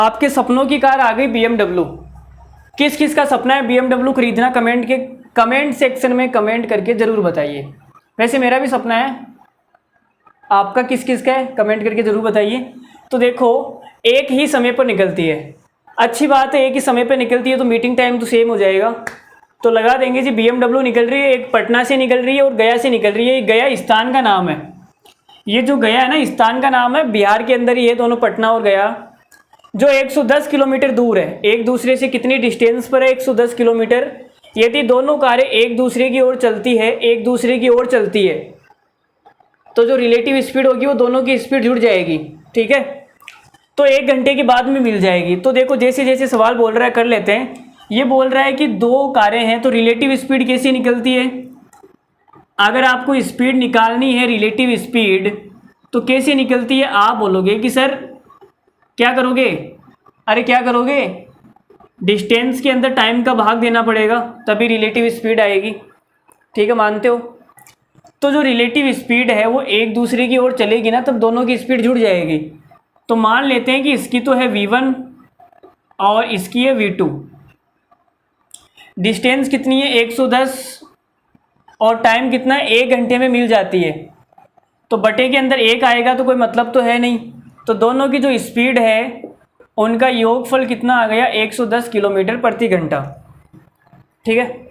आपके सपनों की कार आ गई BMW। किस किस का सपना है BMW खरीदना? कमेंट सेक्शन में कमेंट करके ज़रूर बताइए। वैसे मेरा भी सपना है, आपका किस किस का है कमेंट करके ज़रूर बताइए। तो देखो, एक ही समय पर निकलती है, अच्छी बात है, एक ही समय पर निकलती है तो मीटिंग टाइम तो सेम हो जाएगा। तो लगा देंगे जी BMW निकल रही है, एक पटना से निकल रही है और गया से निकल रही है। ये गया स्थान का नाम है, ये जो गया है ना स्थान का नाम है, बिहार के अंदर ही है दोनों, पटना और गया, जो 110 किलोमीटर दूर है एक दूसरे से। कितनी डिस्टेंस पर है? 110 किलोमीटर। यदि दोनों कारें एक दूसरे की ओर चलती है तो जो रिलेटिव स्पीड होगी वो दोनों की स्पीड जुड़ जाएगी, ठीक है। तो 1 घंटे के बाद में मिल जाएगी। तो देखो, जैसे जैसे सवाल बोल रहा है कर लेते हैं। ये बोल रहा है कि 2 कारें हैं तो रिलेटिव स्पीड कैसी निकलती है? अगर आपको स्पीड निकालनी है, रिलेटिव स्पीड, तो कैसे निकलती है? आप बोलोगे कि सर क्या करोगे? अरे क्या करोगे, डिस्टेंस के अंदर टाइम का भाग देना पड़ेगा तभी रिलेटिव स्पीड आएगी, ठीक है, मानते हो? तो जो रिलेटिव स्पीड है वो एक दूसरे की ओर चलेगी ना, तब दोनों की स्पीड जुड़ जाएगी। तो मान लेते हैं कि इसकी तो है v1 और इसकी है v2। डिस्टेंस कितनी है? 110 और टाइम कितना है? 1 घंटे में मिल जाती है। तो बटे के अंदर 1 आएगा तो कोई मतलब तो है नहीं। तो दोनों की जो स्पीड है उनका योगफल कितना आ गया? 110 किलोमीटर प्रति घंटा, ठीक है।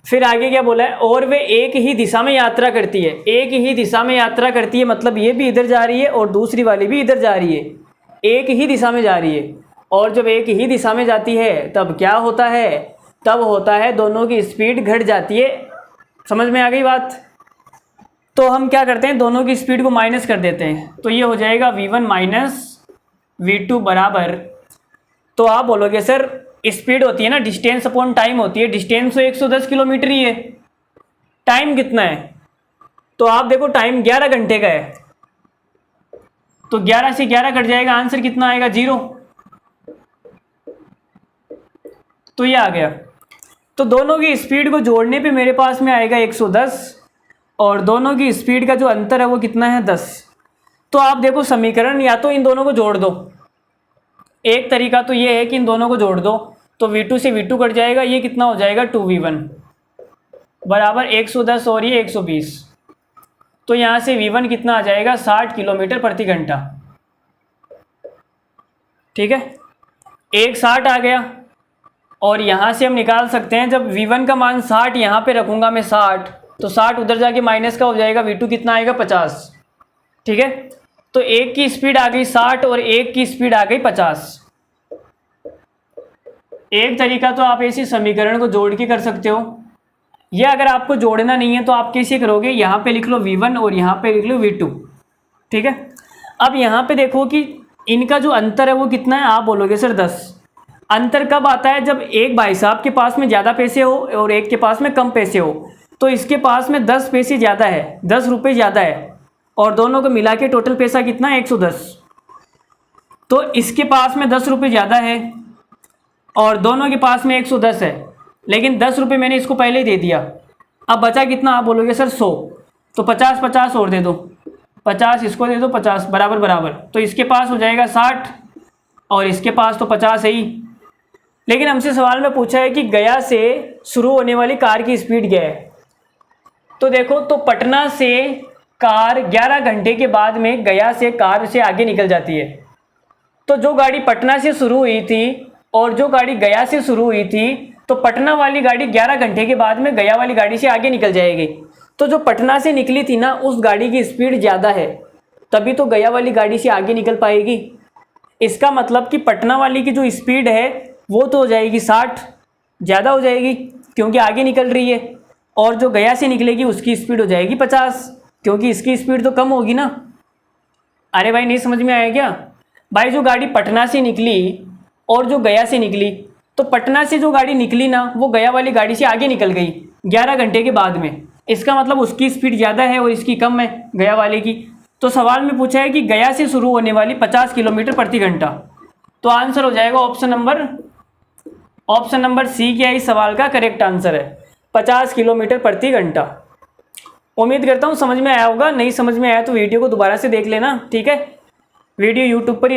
फिर आगे क्या बोला है? और वे एक ही दिशा में यात्रा करती है। एक ही दिशा में यात्रा करती है मतलब ये भी इधर जा रही है और दूसरी वाली भी इधर जा रही है, एक ही दिशा में जा रही है। और जब एक ही दिशा में जाती है तब क्या होता है? तब होता है दोनों की स्पीड घट जाती है। समझ में आ गई बात? तो हम क्या करते हैं, दोनों की स्पीड को माइनस कर देते हैं। तो ये हो जाएगा v1 माइनस v2 बराबर, तो आप बोलोगे सर स्पीड होती है ना डिस्टेंस अपॉन टाइम होती है, डिस्टेंस तो 110 किलोमीटर ही है, टाइम कितना है? तो आप देखो टाइम 11 घंटे का है, तो 11 से 11 कट जाएगा, आंसर कितना आएगा? 0। तो ये आ गया। तो दोनों की स्पीड को जोड़ने पे मेरे पास में आएगा 110 और दोनों की स्पीड का जो अंतर है वो कितना है? 10। तो आप देखो समीकरण, या तो इन दोनों को जोड़ दो, एक तरीका तो ये है कि इन दोनों को जोड़ दो, तो v2 से v2 कट जाएगा, ये कितना हो जाएगा? 2v1 बराबर 110 और ये 120। तो यहाँ से v1 कितना आ जाएगा? 60 किलोमीटर प्रति घंटा, ठीक है। 160 आ गया और यहाँ से हम निकाल सकते हैं, जब v1 का मान 60 यहाँ पे रखूँगा मैं 60, तो 60 उधर जाके माइनस का हो जाएगा, v2 कितना आएगा? 50, ठीक है। तो एक की स्पीड आ गई 60 और एक की स्पीड आ गई 50। एक तरीका तो आप ऐसे समीकरण को जोड़ के कर सकते हो, या अगर आपको जोड़ना नहीं है तो आप कैसे करोगे? यहाँ पे लिख लो v1 और यहाँ पे लिख लो v2, ठीक है। अब यहाँ पे देखो कि इनका जो अंतर है वो कितना है? आप बोलोगे सर 10। अंतर कब आता है? जब एक भाई साहब के पास में ज़्यादा पैसे हो और एक के पास में कम पैसे हो। तो इसके पास में 10 पैसे ज़्यादा है, 10 रुपये ज़्यादा है, और दोनों को मिला के टोटल पैसा कितना है? 110। तो इसके पास में 10 रुपये ज़्यादा है और दोनों के पास में 110 है, लेकिन 10 रुपये मैंने इसको पहले ही दे दिया। अब बचा कितना? आप बोलोगे सर 100। तो 50 50 और दे दो, 50 इसको दे दो, 50 बराबर बराबर। तो इसके पास हो जाएगा 60 और इसके पास तो 50 है ही। लेकिन हमसे सवाल में पूछा है कि गया से शुरू होने वाली कार की स्पीड क्या है? तो देखो, तो पटना से कार 11 घंटे के बाद में गया से कार से आगे निकल जाती है। तो जो गाड़ी पटना से शुरू हुई थी और जो गाड़ी गया से शुरू हुई थी, तो पटना वाली गाड़ी 11 घंटे के बाद में गया वाली गाड़ी से आगे निकल जाएगी। तो जो पटना से निकली थी ना, उस गाड़ी की स्पीड ज़्यादा है, तभी तो गया वाली गाड़ी से आगे निकल पाएगी। इसका मतलब कि पटना वाली की जो स्पीड है वो तो हो जाएगी 60, ज़्यादा हो जाएगी क्योंकि आगे निकल रही है, और जो गया से निकलेगी उसकी स्पीड हो जाएगी 50 क्योंकि इसकी स्पीड तो कम होगी ना। अरे भाई नहीं समझ में आया क्या? भाई जो गाड़ी पटना से निकली और जो गया से निकली, तो पटना से जो गाड़ी निकली ना वो गया वाली गाड़ी से आगे निकल गई 11 घंटे के बाद में। इसका मतलब उसकी स्पीड ज़्यादा है और इसकी कम है गया वाले की। तो सवाल में पूछा है कि गया से शुरू होने वाली 50 किलोमीटर प्रति घंटा, तो आंसर हो जाएगा ऑप्शन नंबर सी क्या इस सवाल का करेक्ट आंसर है, 50 किलोमीटर प्रति घंटा। उम्मीद करता हूँ समझ में आया होगा, नहीं समझ में आया तो वीडियो को दोबारा से देख लेना, ठीक है। वीडियो यूट्यूब पर ही